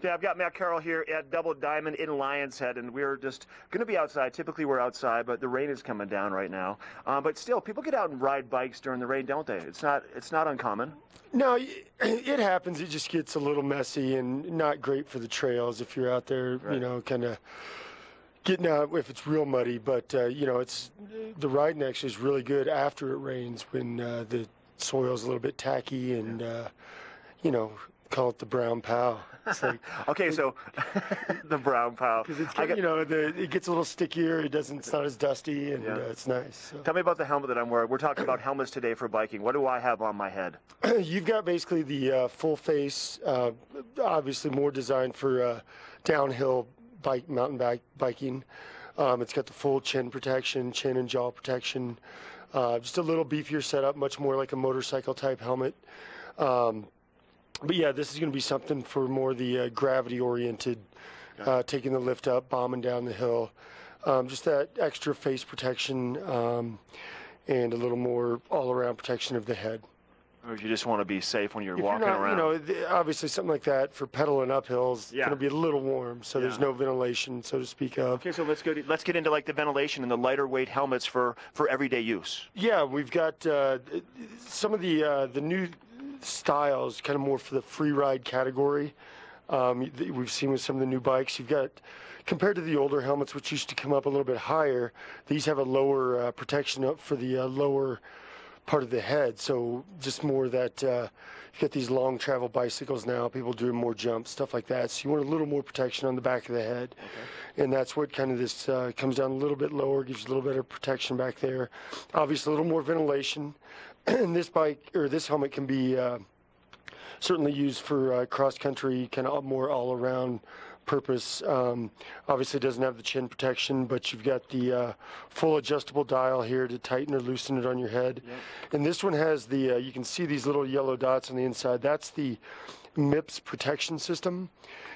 Yeah, I've got Matt Carroll here at Double Diamond in Lion's Head, and we're just going to be outside. Typically, we're outside, but the rain is coming down right now. But still, people get out and ride bikes during the rain, don't they? It's not uncommon. No, it happens. It just gets a little messy and not great for the trails if you're out there, Right. you know, kind of getting out if it's real muddy. But, you know, the riding actually is really good after it rains when the soil's a little bit tacky and, you know, call it the brown pow. It's like, Okay, so the brown pow. because you know, it gets a little stickier. It's not as dusty, and Yeah. it's nice. So. Tell me about the helmet that I'm wearing. We're talking about helmets today for biking. What do I have on my head? You've got basically the full face, obviously more designed for downhill mountain biking. It's got the full chin protection, chin and jaw protection. Just a little beefier setup, much more like a motorcycle type helmet. But yeah, this is going to be something for more the gravity-oriented, taking the lift up, bombing down the hill. Just that extra face protection and a little more all-around protection of the head. Or you just want to be safe when you're If walking you're not, around? you know, obviously something like that for pedaling up hills, Yeah. going to be a little warm, so there's Yeah. no ventilation, so to speak of. Okay, so let's get into like the ventilation and the lighter weight helmets for everyday use. Yeah, we've got some of the new styles, kind of more for the free ride category. We've seen with some of the new bikes. You've got, compared to the older helmets, which used to come up a little bit higher, these have a lower protection up for the lower part of the head. So just more that you've got these long travel bicycles now, people doing more jumps, stuff like that. So you want a little more protection on the back of the head. Okay. And that's what kind of this comes down a little bit lower, gives you a little bit of protection back there. Obviously a little more ventilation. And this bike, or this helmet, can be certainly used for cross-country, kind of more all-around purpose. Obviously it doesn't have the chin protection, but you've got the full adjustable dial here to tighten or loosen it on your head. Yep. And this one has the, you can see these little yellow dots on the inside. That's the MIPS protection system.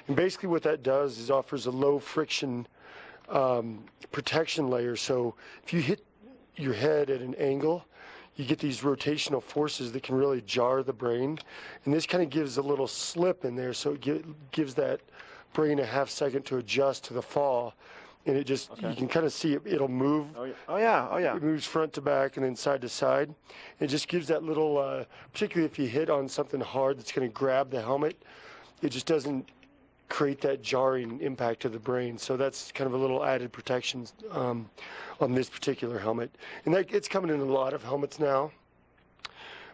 And basically what that does is offers a low friction protection layer. So if you hit your head at an angle, you get these rotational forces that can really jar the brain. And this kind of gives a little slip in there, so it gives that brain a half second to adjust to the fall. And it just, you can kind of see it'll move. Oh yeah. It moves front to back and then side to side. It just gives that little, particularly if you hit on something hard that's going to grab the helmet, it just doesn't create that jarring impact to the brain. So that's kind of a little added protection on this particular helmet. And it's coming in a lot of helmets now.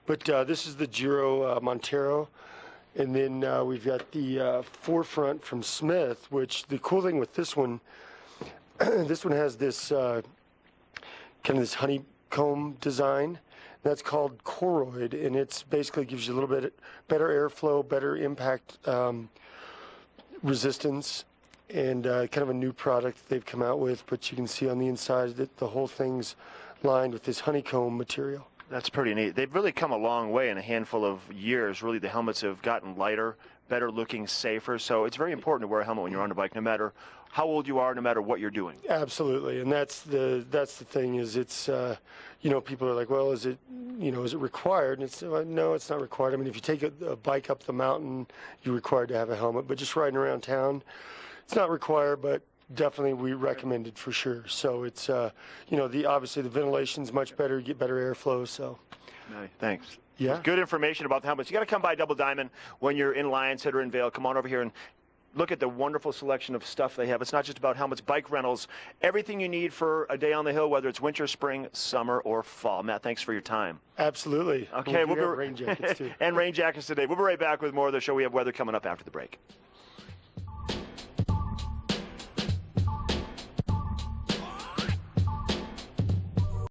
But this is the Giro Montero. And then we've got the Forefront from Smith, which the cool thing with this one, this one has this kind of this honeycomb design. That's called Choroid, and it's basically gives you a little bit better airflow, better impact resistance, and kind of a new product they've come out with. But you can see on the inside that the whole thing's lined with this honeycomb material. That's pretty neat. They've really come a long way in a handful of years. Really, the helmets have gotten lighter, better looking, safer. So it's very important to wear a helmet when you're on a bike, no matter how old you are, no matter what you're doing. Absolutely, and that's the thing is it's you know, people are like, well, is it required? And it's no, it's not required. I mean, if you take a bike up the mountain, you're required to have a helmet. But just riding around town, it's not required, but definitely we recommend it for sure. So it's you know, obviously the ventilation's much better, you get better airflow. So thanks. Yeah, good information about the helmets. You got to come by Double Diamond when you're in Lion's Head or in Vail. Come on over here and look at the wonderful selection of stuff they have. It's not just about helmets, bike rentals, everything you need for a day on the hill, whether it's winter, spring, summer, or fall. Matt, thanks for your time. Absolutely. Okay, we'll be rain jackets too. And rain jackets today. We'll be right back with more of the show. We have weather coming up after the break.